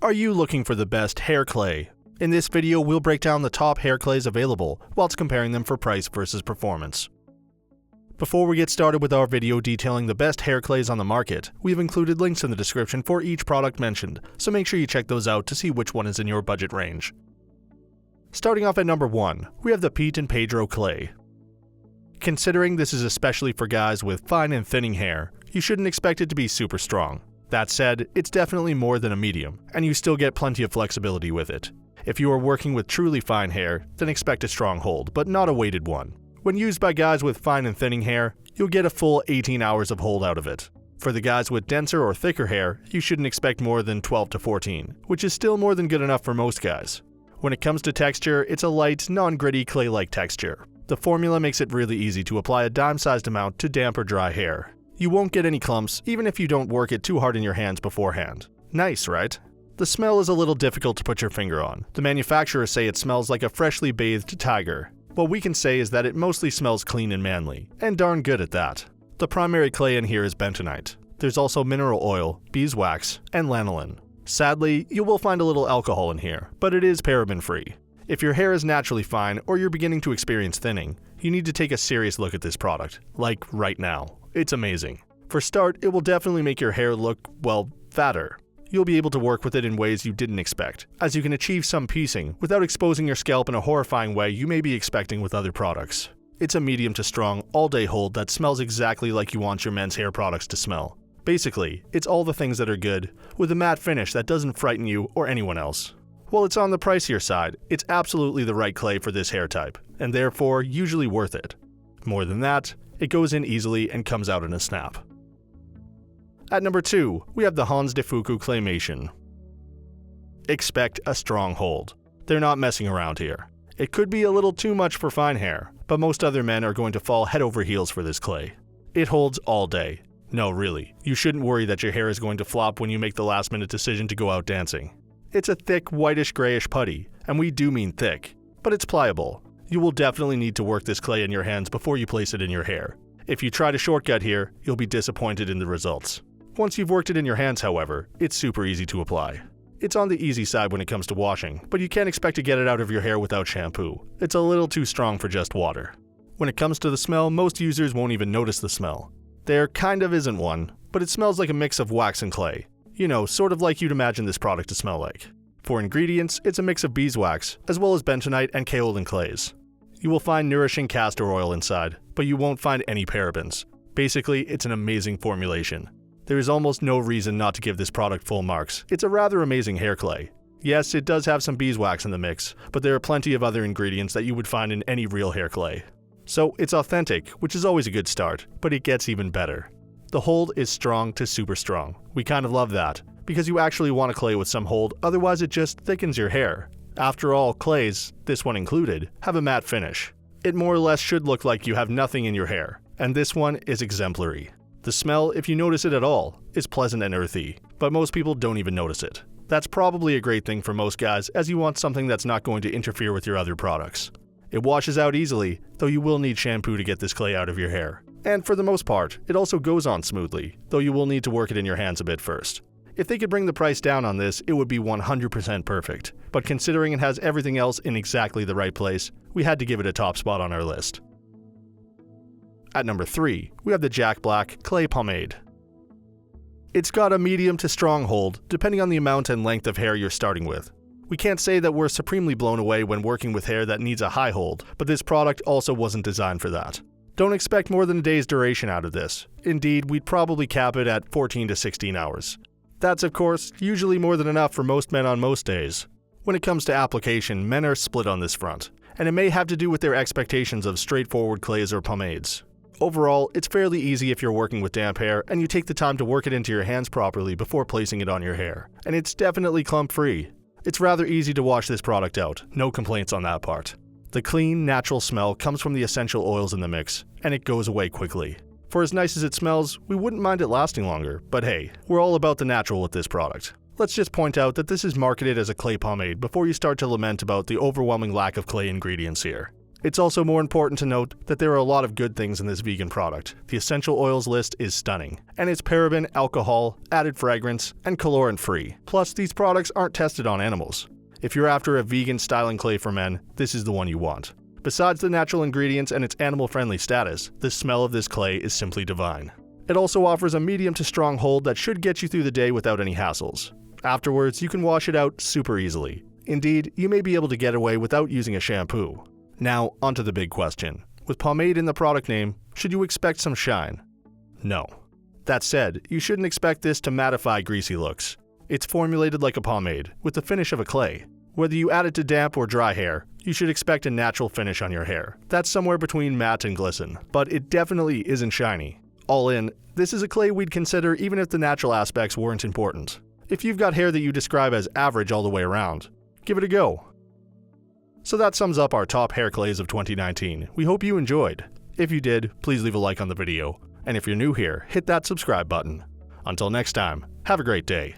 Are you looking for the best hair clay? In this video, we'll break down the top hair clays available whilst comparing them for price versus performance. Before we get started with our video detailing the best hair clays on the market, we've included links in the description for each product mentioned, so make sure you check those out to see which one is in your budget range. Starting off at number 1, we have the Pete and Pedro clay. Considering this is especially for guys with fine and thinning hair, you shouldn't expect it to be super strong. That said, it's definitely more than a medium, and you still get plenty of flexibility with it. If you are working with truly fine hair, then expect a strong hold, but not a weighted one. When used by guys with fine and thinning hair, you'll get a full 18 hours of hold out of it. For the guys with denser or thicker hair, you shouldn't expect more than 12 to 14, which is still more than good enough for most guys. When it comes to texture, it's a light, non-gritty clay-like texture. The formula makes it really easy to apply a dime-sized amount to damp or dry hair. You won't get any clumps, even if you don't work it too hard in your hands beforehand. Nice, right? The smell is a little difficult to put your finger on. The manufacturers say it smells like a freshly bathed tiger. What we can say is that it mostly smells clean and manly, and darn good at that. The primary clay in here is bentonite. There's also mineral oil, beeswax, and lanolin. Sadly, you will find a little alcohol in here, but it is paraben-free. If your hair is naturally fine or you're beginning to experience thinning, you need to take a serious look at this product, like right now. It's amazing. For start, it will definitely make your hair look, well, fatter. You'll be able to work with it in ways you didn't expect, as you can achieve some piecing without exposing your scalp in a horrifying way you may be expecting with other products. It's a medium to strong, all-day hold that smells exactly like you want your men's hair products to smell. Basically, it's all the things that are good, with a matte finish that doesn't frighten you or anyone else. While it's on the pricier side, it's absolutely the right clay for this hair type, and therefore usually worth it. More than that, it goes in easily and comes out in a snap. At number 2, we have the Hanz de Fuko Claymation. Expect a strong hold. They're not messing around here. It could be a little too much for fine hair, but most other men are going to fall head over heels for this clay. It holds all day. No, really, you shouldn't worry that your hair is going to flop when you make the last-minute decision to go out dancing. It's a thick, whitish-grayish putty, and we do mean thick, but it's pliable. You will definitely need to work this clay in your hands before you place it in your hair. If you try to shortcut here, you'll be disappointed in the results. Once you've worked it in your hands, however, it's super easy to apply. It's on the easy side when it comes to washing, but you can't expect to get it out of your hair without shampoo. It's a little too strong for just water. When it comes to the smell, most users won't even notice the smell. There kind of isn't one, but it smells like a mix of wax and clay. You know, sort of like you'd imagine this product to smell like. For ingredients, it's a mix of beeswax, as well as bentonite and kaolin clays. You will find nourishing castor oil inside, but you won't find any parabens. Basically, it's an amazing formulation. There is almost no reason not to give this product full marks. It's a rather amazing hair clay. Yes, it does have some beeswax in the mix, but there are plenty of other ingredients that you would find in any real hair clay. So it's authentic, which is always a good start, but it gets even better. The hold is strong to super strong. We kind of love that, because you actually want a clay with some hold, otherwise it just thickens your hair. After all, clays, this one included, have a matte finish. It more or less should look like you have nothing in your hair, and this one is exemplary. The smell, if you notice it at all, is pleasant and earthy, but most people don't even notice it. That's probably a great thing for most guys, as you want something that's not going to interfere with your other products. It washes out easily, though you will need shampoo to get this clay out of your hair. And for the most part, it also goes on smoothly, though you will need to work it in your hands a bit first. If they could bring the price down on this, it would be 100% perfect, but considering it has everything else in exactly the right place, we had to give it a top spot on our list. At number 3, we have the Jack Black Clay Pomade. It's got a medium to strong hold, depending on the amount and length of hair you're starting with. We can't say that we're supremely blown away when working with hair that needs a high hold, but this product also wasn't designed for that. Don't expect more than a day's duration out of this. Indeed, we'd probably cap it at 14 to 16 hours. That's, of course, usually more than enough for most men on most days. When it comes to application, men are split on this front, and it may have to do with their expectations of straightforward clays or pomades. Overall, it's fairly easy if you're working with damp hair and you take the time to work it into your hands properly before placing it on your hair, and it's definitely clump-free. It's rather easy to wash this product out, no complaints on that part. The clean, natural smell comes from the essential oils in the mix, and it goes away quickly. For as nice as it smells, we wouldn't mind it lasting longer, but hey, we're all about the natural with this product. Let's just point out that this is marketed as a clay pomade before you start to lament about the overwhelming lack of clay ingredients here. It's also more important to note that there are a lot of good things in this vegan product. The essential oils list is stunning, and it's paraben, alcohol, added fragrance, and colorant-free. Plus, these products aren't tested on animals. If you're after a vegan styling clay for men, this is the one you want. Besides the natural ingredients and its animal-friendly status, the smell of this clay is simply divine. It also offers a medium to strong hold that should get you through the day without any hassles. Afterwards, you can wash it out super easily. Indeed, you may be able to get away without using a shampoo. Now, onto the big question. With pomade in the product name, should you expect some shine? No. That said, you shouldn't expect this to mattify greasy looks. It's formulated like a pomade, with the finish of a clay. Whether you add it to damp or dry hair, you should expect a natural finish on your hair. That's somewhere between matte and glisten, but it definitely isn't shiny. All in, this is a clay we'd consider even if the natural aspects weren't important. If you've got hair that you describe as average all the way around, give it a go. So that sums up our top hair clays of 2019. We hope you enjoyed. If you did, please leave a like on the video. And if you're new here, hit that subscribe button. Until next time, have a great day.